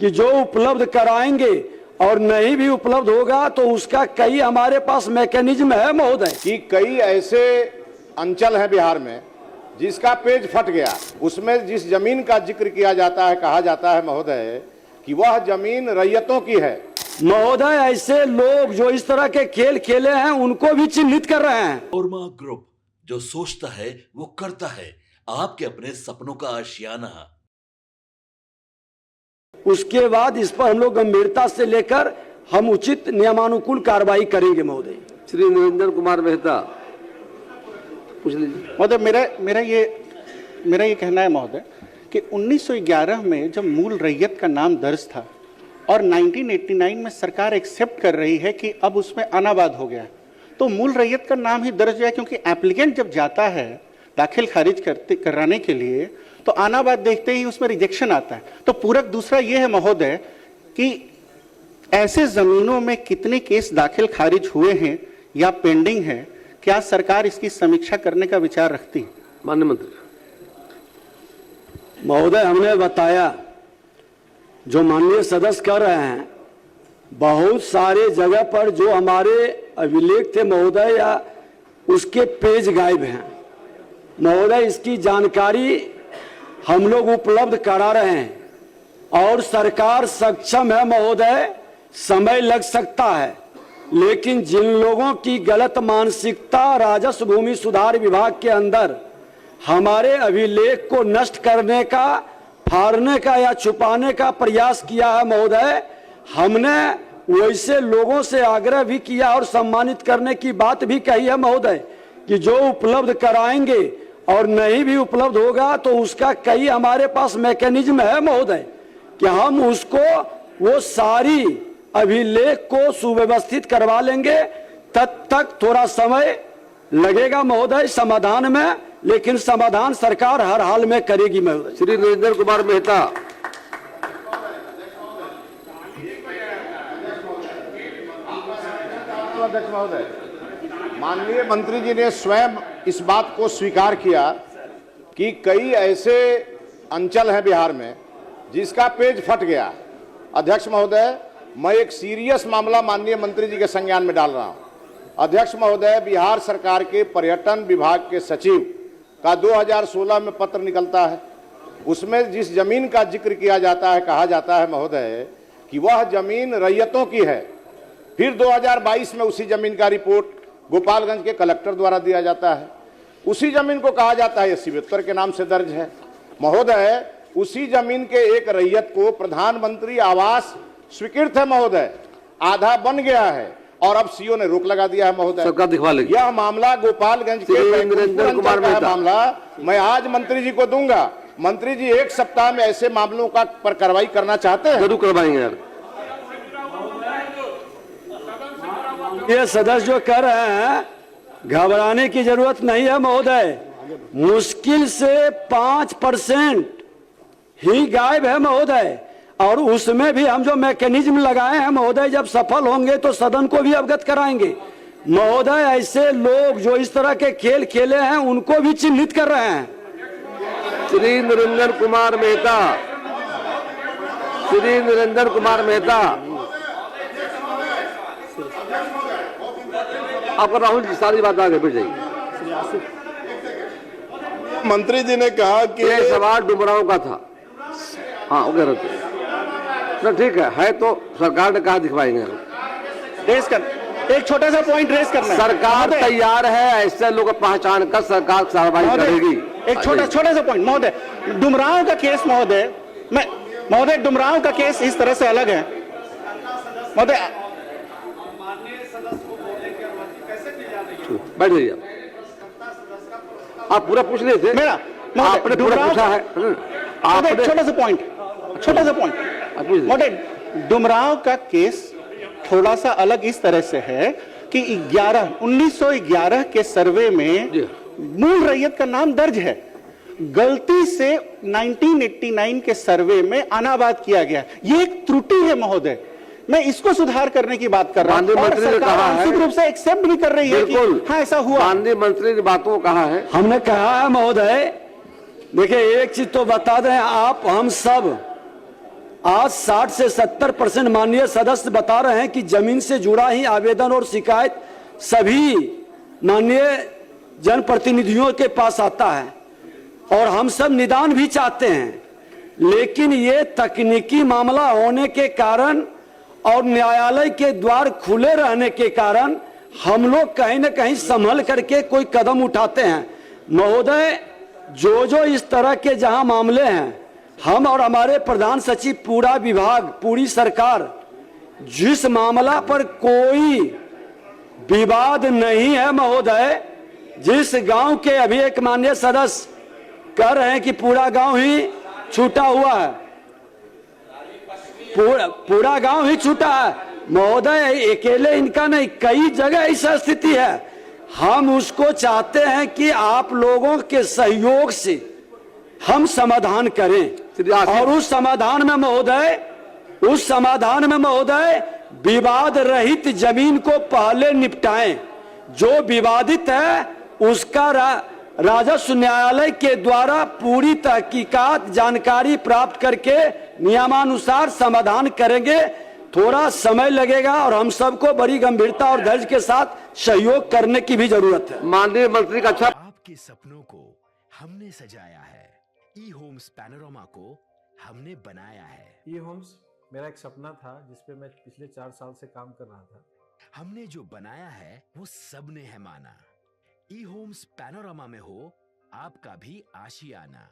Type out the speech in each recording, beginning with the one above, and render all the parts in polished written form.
कि जो उपलब्ध कराएंगे और नहीं भी उपलब्ध होगा तो उसका कई हमारे पास मैकेनिज्म है महोदय। कि कई ऐसे अंचल हैं बिहार में जिसका पेज फट गया, उसमें जिस जमीन का जिक्र किया जाता है, कहा जाता है महोदय कि वह जमीन रैयतों की है। महोदय ऐसे लोग जो इस तरह के खेल खेले हैं उनको भी चिन्हित कर रहे हैं। ओरमा ग्रुप, जो सोचता है वो करता है, आपके अपने सपनों का आशियाना। उसके बाद इस पर हम लोग गंभीरता से लेकर हम उचित नियमानुकूल कार्रवाई करेंगे महोदय। श्री नरेंद्र कुमार मेहता, पूछ लीजिए। महोदय, मेरा ये कहना है महोदय कि 1911 में जब मूल रैयत का नाम दर्ज था और 1989 में सरकार एक्सेप्ट कर रही है कि अब उसमें अनाबाद हो गया, तो मूल रैयत का नाम ही दर्ज है, क्योंकि एप्लीकेंट जब जाता है दाखिल खारिज कराने के लिए तो अनाबाद देखते ही उसमें रिजेक्शन आता है। तो पूरक दूसरा ये है महोदय कि ऐसे जमीनों में कितने केस दाखिल खारिज हुए हैं या पेंडिंग है, क्या सरकार इसकी समीक्षा करने का विचार रखती है? माननीय मंत्री महोदय, हमने बताया जो माननीय सदस्य कर रहे हैं, बहुत सारे जगह पर जो हमारे अभिलेख थे महोदय या उसके पेज गायब हैं महोदय। इसकी जानकारी हम लोग उपलब्ध करा रहे हैं और सरकार सक्षम है महोदय। समय लग सकता है, लेकिन जिन लोगों की गलत मानसिकता राजस्व भूमि सुधार विभाग के अंदर हमारे अभिलेख को नष्ट करने का, फाड़ने का या छुपाने का प्रयास किया है महोदय, हमने वैसे लोगों से आग्रह भी किया और सम्मानित करने की बात भी कही है महोदय कि जो उपलब्ध कराएंगे और नहीं भी उपलब्ध होगा तो उसका कई हमारे पास मैकेनिज्म है महोदय कि हम उसको वो सारी अभिलेख को सुव्यवस्थित करवा लेंगे। तब तक थोड़ा समय लगेगा महोदय समाधान में, लेकिन समाधान सरकार हर हाल में करेगी महोदय। श्री नरेंद्र कुमार मेहता, अध्यक्ष महोदय, माननीय मंत्री जी ने स्वयं इस बात को स्वीकार किया कि कई ऐसे अंचल हैं बिहार में जिसका पेज फट गया। अध्यक्ष महोदय, मैं एक सीरियस मामला माननीय मंत्री जी के संज्ञान में डाल रहा हूं। अध्यक्ष महोदय, बिहार सरकार के पर्यटन विभाग के सचिव का 2016 में पत्र निकलता है, उसमें जिस जमीन का जिक्र किया जाता है, कहा जाता है महोदय कि वह जमीन रैयतों की है। फिर 2022 में उसी जमीन का रिपोर्ट गोपालगंज के कलेक्टर द्वारा दिया जाता है। उसी जमीन को कहा जाता है ये शिवेत्तर के नाम से दर्ज है महोदय। उसी जमीन के एक रैयत को प्रधानमंत्री आवास स्वीकृत है महोदय, आधा बन गया है और अब सीओ ने रोक लगा दिया है महोदय। सरकार दिखवा लेगी। यह मामला गोपालगंज के नरेंद्र कुमार का मामला मैं आज मंत्री जी को दूंगा। मंत्री जी एक सप्ताह में ऐसे मामलों का पर कार्रवाई करना चाहते हैं? जरूर करवाएंगे यार। ये सदस्य जो कर रहे हैं घबराने की जरूरत नहीं है महोदय। मुश्किल से 5% ही गायब है महोदय, और उसमें भी हम जो मैकेनिज्म लगाए हैं महोदय, जब सफल होंगे तो सदन को भी अवगत कराएंगे महोदय। ऐसे लोग जो इस तरह के खेल खेले हैं उनको भी चिन्हित कर रहे हैं। श्री नरेंद्र कुमार मेहता, श्री नरेंद्र कुमार मेहता, आपका राहुल जी सारी बात आगे बढ़ जाएगी। मंत्री जी ने कहा कि ये सवाल डुमराव का था। हाँ, वो कह रहे थे ना, ठीक है तो सरकार ने कहा दिखवाएंगे। रेस कर, एक छोटा सा पॉइंट रेस करना है। सरकार तैयार है, ऐसे लोग पहचान कर सरकार कार्रवाई करेगी। एक छोटा सा पॉइंट महोदय, डुमराव का केस महोदय डुमराव का केस इस तरह से अलग है महोदय। बैठ जाइए, आप पूरा पूछ रहे थे। मेरा आपने पूरा पूछा है। आपने छोटा सा पॉइंट महोदय, डुमराव का केस थोड़ा सा अलग इस तरह से है कि 1911 के सर्वे में मूल रैयत का नाम दर्ज है, गलती से 1989 के सर्वे में अनाबाद किया गया। ये एक त्रुटि है महोदय, मैं इसको सुधार करने की बात कर रहा हूं। मंत्री ने कहा है, रूप से एक्सेप्ट भी कर रही है कि हाँ ऐसा हुआ। माननीय मंत्री ने बातों को कहा है। हमने कहा है महोदय, देखिए एक चीज तो बता दें, आप हम सब आज 60 से 70% माननीय सदस्य बता रहे हैं कि जमीन से जुड़ा ही आवेदन और शिकायत सभी माननीय जनप्रतिनिधियों के पास आता है और हम सब निदान भी चाहते हैं, लेकिन ये तकनीकी मामला होने के कारण और न्यायालय के द्वार खुले रहने के कारण हम लोग कहीं न कहीं संभल करके कोई कदम उठाते हैं। महोदय, जो इस तरह के जहां मामले हैं, हम और हमारे प्रधान सचिव, पूरा विभाग, पूरी सरकार, जिस मामला पर कोई विवाद नहीं है महोदय, जिस गांव के अभी एक माननीय सदस्य कह रहे हैं कि पूरा गांव ही छूटा हुआ है, पूरा गांव ही छूटा है महोदय, अकेले इनका नहीं, कई जगह ऐसा स्थिति है। हम उसको चाहते हैं कि आप लोगों के सहयोग से हम समाधान करें और उस समाधान में महोदय विवाद रहित जमीन को पहले निपटाएं। जो विवादित है उसका राजस्व न्यायालय के द्वारा पूरी तहकीकात जानकारी प्राप्त करके नियमानुसार समाधान करेंगे। थोड़ा समय लगेगा और हम सबको बड़ी गंभीरता और धैर्य के साथ सहयोग करने की भी जरूरत है। माननीय मंत्री का अच्छा। आपके सपनों को हमने सजाया है, ई होम्स पैनोरमा को हमने बनाया है। ई होम्स मेरा एक सपना था जिसपे मैं पिछले 4 साल से काम कर रहा था। हमने जो बनाया है वो सबने है माना। ई होम्स पैनोरमा में हो आपका भी आशियाना।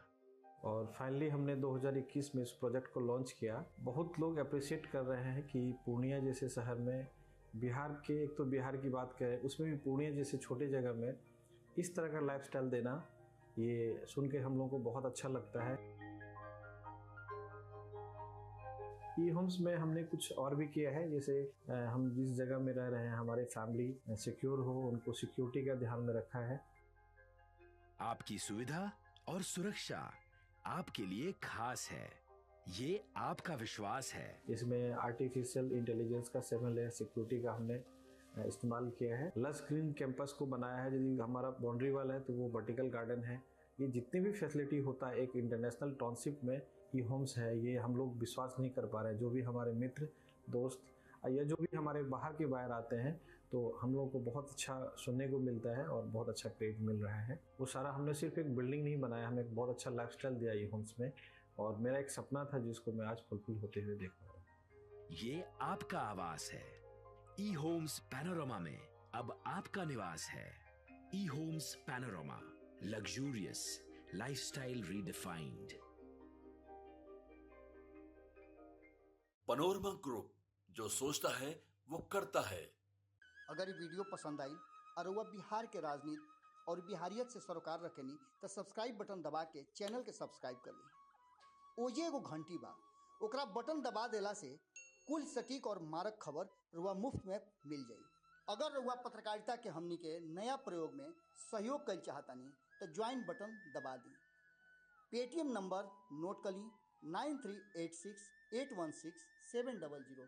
और फाइनली हमने 2021 में इस प्रोजेक्ट को लॉन्च किया। बहुत लोग अप्रिशिएट कर रहे हैं कि पूर्णिया जैसे शहर में, बिहार के, एक तो बिहार की बात करें उसमें भी पूर्णिया जैसे छोटे जगह में इस तरह का लाइफस्टाइल देना, ये सुन के हम लोगों को बहुत अच्छा लगता है। ई होम्स में हमने कुछ और भी किया है, जैसे हम जिस जगह में रह रहे हैं हमारे फैमिली सिक्योर हो, उनको सिक्योरिटी का ध्यान में रखा है। आपकी सुविधा और सुरक्षा आपके लिए खास है, ये आपका विश्वास है। इसमें आर्टिफिशियल इंटेलिजेंस का 7 लेयर सिक्योरिटी का हमने इस्तेमाल किया है। लस ग्रीन कैंपस को बनाया है। यदि हमारा बाउंड्री वाल है तो वो वर्टिकल गार्डन है। ये जितनी भी फैसिलिटी होता है एक इंटरनेशनल टाउनशिप में, ई होम्स है, ये हम लोग विश्वास नहीं कर पा रहे हैं। जो भी हमारे मित्र, दोस्त या जो भी हमारे बाहर के बाहर आते हैं तो हम लोगों को बहुत अच्छा सुनने को मिलता है और बहुत अच्छा क्रेडिट मिल रहा है। वो सारा हमने सिर्फ एक बिल्डिंग नहीं बनाया, हमें एक बहुत अच्छा लाइफस्टाइल दिया ई होम्स में, और मेरा एक सपना था जिसको मैं आज फुलफिल होते हुए देख रहा हूँ। ये आपका आवास है। ई होम्स पैनोरमा में अब आपका निवास है। ई Homes Panorama, luxurious lifestyle redefined. Panorama Group, जो सोचता है वो करता है। अगर ये वीडियो पसंद आई और वह बिहार के राजनीति और बिहारियत से सरोकार रखेनी तो सब्सक्राइब बटन दबा के चैनल के सब्सक्राइब कर ली। ओजे एगो घंटी बा, ओकरा बटन दबा देला से कुल सटीक और मारक खबर रुआ मुफ्त में मिल जाई। अगर रुआ पत्रकारिता के हमनी के नया प्रयोग में सहयोग कर चाहतानी तो ज्वाइन बटन दबा दी। पेटीएम नंबर नोट कर ली 9386816700।